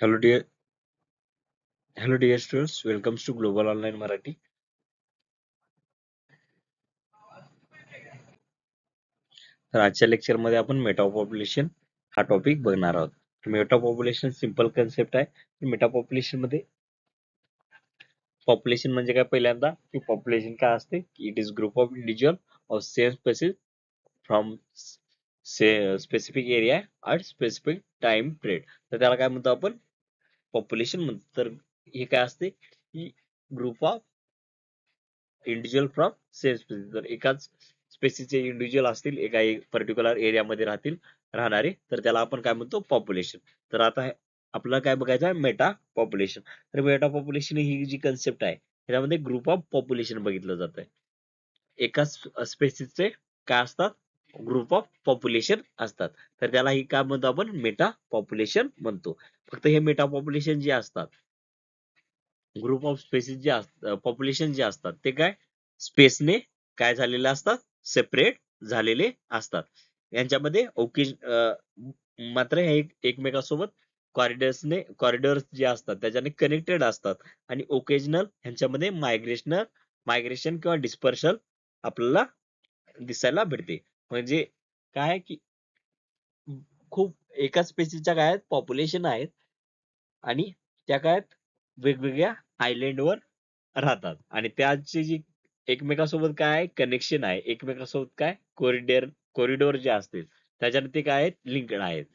Hello dear, hello dear students. Welcome to Global Online Marathi. तर आजच्या lecture मध्ये आपण मेटा पॉप्युलेशन हा टॉपिक बघणार आहोत. मेटा पॉप्युलेशन सिंपल कन्सेप्ट आहे. मेटा पॉप्युलेशन मध्ये पॉप्युलेशन म्हणजे काय पहिल्यांदा की पॉप्युलेशन काय असते की it is group of individual of same species from specific area at specific time period. तर त्याला काय म्हणतो आपण पॉप्युलेशन म्हणतो. तर हे काय असते की group of individual from same species. तर एकाच स्पेसिसचे इंडिव्हिज्युअल असतील एका पर्टिक्युलर एरियामध्ये राहणारे तर त्याला आपण काय म्हणतो पॉप्युलेशन. तर आता आपल्याला काय बघायचं आहे मेटा पॉप्युलेशन. तर मेटा पॉप्युलेशन ही जी कन्सेप्ट आहे त्याच्यामध्ये ग्रुप ऑफ पॉप्युलेशन बघितलं जात आहे. एका स्पेसिसचे काय असतात ग्रुप ऑफ पॉप्युलेशन असतात. तर त्याला ही काय म्हणतो आपण मेटा पॉप्युलेशन म्हणतो. फक्त हे मेटा पॉप्युलेशन जे असतात ग्रुप ऑफ स्पेसिस जे पॉप्युलेशन जे असतात ते काय स्पेसने काय झालेले असतात सेपरेट झालेले असतात. यांच्यामध्ये मात्र हे एकमेकांसोबत कॉरिडॉर्स जे असतात त्याच्याने कनेक्टेड असतात आणि ओकेजनल ह्यांच्यामध्ये मायग्रेशन किंवा डिस्पर्शन आपल्याला दिसायला भेटते. म्हणजे काय की खूप एकाच स्पेसिसच्या काय आहेत पॉप्युलेशन आहेत आणि त्या काय वेगवेगळ्या आयलंडवर राहतात आणि त्याची जी एकमेकांसोबत काय आहे कनेक्शन आहे एकमेकांसोबत काय कॉरिडॉर जे असतील त्याच्याने ते काय आहेत लिंक्ड आहेत.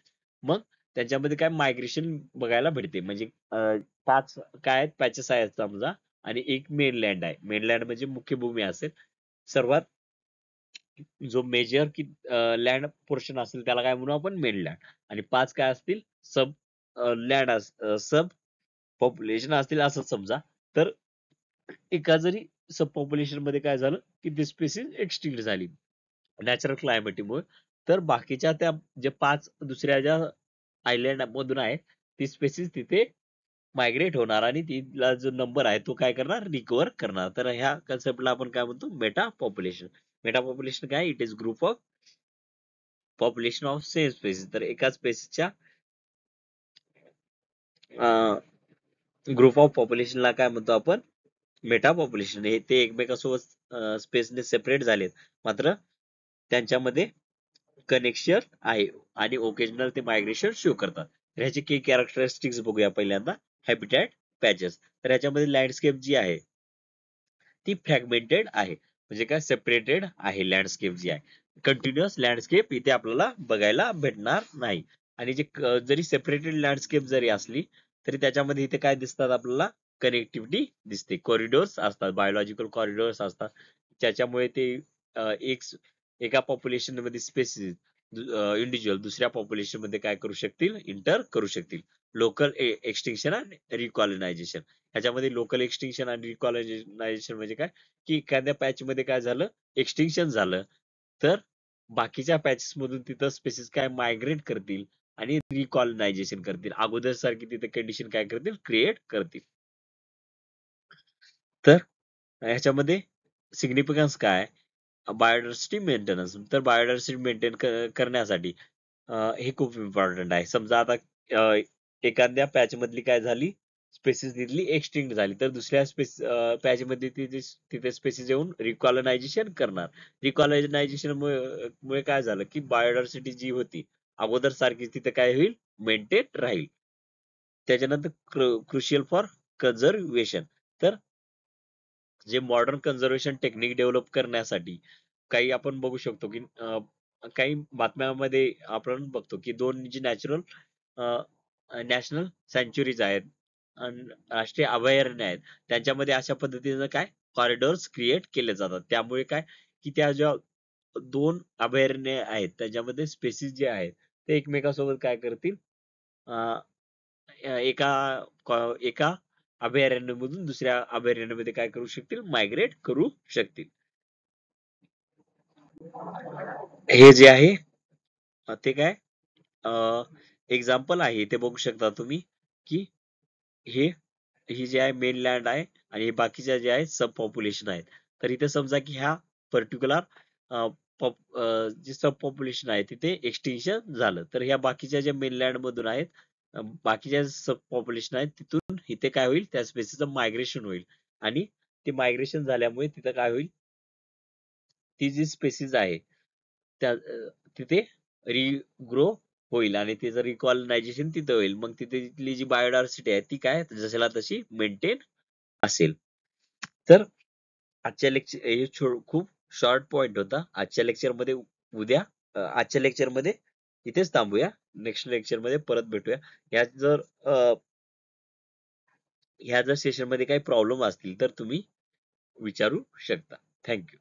मग त्याच्यामध्ये काय मायग्रेशन बघायला भेटते. म्हणजे 5 काय आहेत पॅचेस आहेत समजा आणि एक मेनलँड आहे. मेनलँड म्हणजे मुख्य भूमी असेल. सर्वात जो मेजर की लँड पोर्शन असेल त्याला काय म्हणू आपण मेनलँड आणि 5 काय असतील सब सब पॉप्युलेशन असतील असं समजा. तर एका जरी सब पॉप्युलेशन मध्ये काय झालं की ती स्पेसिस एक्सटिंक्ट झाली नॅचरल क्लायमेटमुळे. तर बाकीच्या त्या जे 5 दुसऱ्या ज्या आयलंड मधून आहे ती स्पेसिस तिथे मायग्रेट होणार आणि तिला जो नंबर आहे तो काय करणार रिकव्हर करणार. तर ह्या कन्सेप्टला आपण काय म्हणतो मेटा पॉप्युलेशन. मेटा पॉप्युलेशन काय it is group of population of same species. तर एकाच स्पेसिसच्या ग्रुप ऑफ पॉप्युलेशनला काय म्हणतो आपण मेटा पॉप्युलेशन. हे ते एकमेकांसोबत स्पेसने सेपरेट झालेत मात्र त्यांच्यामध्ये कनेक्शन आहे आणि ओकेजनल ते मायग्रेशन शो करतात. ह्याचे काही कॅरेक्टरिस्टिक्स बघूया पहिल्यांदा. Habitat patches. तर ह्याच्यामध्ये लँडस्केप जी आहे ती फ्रॅगमेंटेड आहे म्हणजे काय सेपरेटेड आहे. लँडस्केप जी आहे कंटिन्युअस लँडस्केप इथे आपल्याला बघायला भेटणार नाही. आणि जे जरी सेपरेटेड लँडस्केप जरी असली तरी त्याच्यामध्ये इथे काय दिसतात आपल्याला कनेक्टिव्हिटी दिसते. कॉरिडोर्स असतात बायोलॉजिकल कॉरिडोर्स असतात त्याच्यामुळे ते एक एका पॉप्युलेशन मध्ये स्पेसिस इंडिव्हिज्युअल दुसऱ्या पॉप्युलेशन मध्ये काय करू शकतील इंटर करू शकतील. लोकल एक्सटिंक्शन आणि रिकॉलनायझेशन. ह्याच्यामध्ये लोकल एक्सटिंक्शन आणि रिकॉलनायझेशन म्हणजे काय की एखाद्या पॅच मध्ये काय झालं एक्सटिंक्शन झालं तर बाकीच्या पॅचेस मधून तिथं स्पेसिस काय मायग्रेट करतील आणि रिकॉलनायझेशन करतील अगोदर सारखी तिथे कंडिशन काय करतील क्रिएट करतील. तर ह्याच्यामध्ये सिग्निफिकन्स काय बायोडायव्हर्सिटी मेंटेनन्स. तर बायोडायव्हर्सिटी मेंटेन करण्यासाठी हे खूप इम्पॉर्टंट आहे. समजा आता एखाद्या पॅच मधली काय झाली स्पेसिस तिथली एक्सटिंक्ट झाली तर दुसऱ्या पॅच मध्ये तिथे स्पेसिस येऊन रिकॉलनायझेशन करणार. रिकॉलनायझेशन मुळे काय झालं की बायोडायव्हर्सिटी जी होती अगोदर सारखी तिथे काय होईल मेंटेन राहील. त्याच्यानंतर क्रुशियल फॉर कन्झर्वेशन. तर जे मॉडर्न कन्झर्वेशन टेक्निक डेव्हलप करण्यासाठी काही आपण बघू शकतो की काही बातम्यामध्ये आपण बघतो की दोन जी नॅशनल सँच्युरीज आहेत राष्ट्रीय अभयारण्य आहेत त्यांच्यामध्ये अशा पद्धतीनं काय कॉरिडॉर्स क्रिएट केले जातात. त्यामुळे काय की त्या ज्या दोन अभयारण्य आहेत त्याच्यामध्ये स्पेसिस जे आहेत ते एकमेकांसोबत काय करतील अं, एका एका अभयारण्यामधून दुसऱ्या अभयारण्यामध्ये काय करू शकतील मायग्रेट करू शकतील. हे जे आहे ते काय एक्झाम्पल आहे ते बघू शकता तुम्ही की हे ही जे आहे मेन लँड आहे आणि हे बाकीच्या जे आहे सब पॉप्युलेशन आहेत. तर इथे समजा की ह्या पर्टिक्युलर जे सब पॉप्युलेशन आहे तिथे एक्सटिंक्शन झालं तर ह्या बाकीच्या ज्या मेन लँड मधून आहेत बाकीच्या सब पॉप्युलेशन आहेत तिथून इथे काय होईल, त्या स्पेसिसचं मायग्रेशन होईल आणि ते मायग्रेशन झाल्यामुळे तिथं काय होईल, ती जी स्पेसिस आहे त्या तिथे रिग्रो होईल आणि तिचं रिकॉलनायझेशन तिथं होईल. मग तिथली जी बायोडायव्हर्सिटी आहे ती काय जशाला तशी मेंटेन असेल. तर आजच्या लेक्चर हे खूप शॉर्ट पॉइंट होता. आजच्या लेक्चरमध्ये इथेच थांबूया. नेक्स्ट लेक्चरमध्ये परत भेटूया. यात जर ह्या जर सेशनमध्ये काही प्रॉब्लेम असतील तर तुम्ही विचारू शकता. थँक्यू.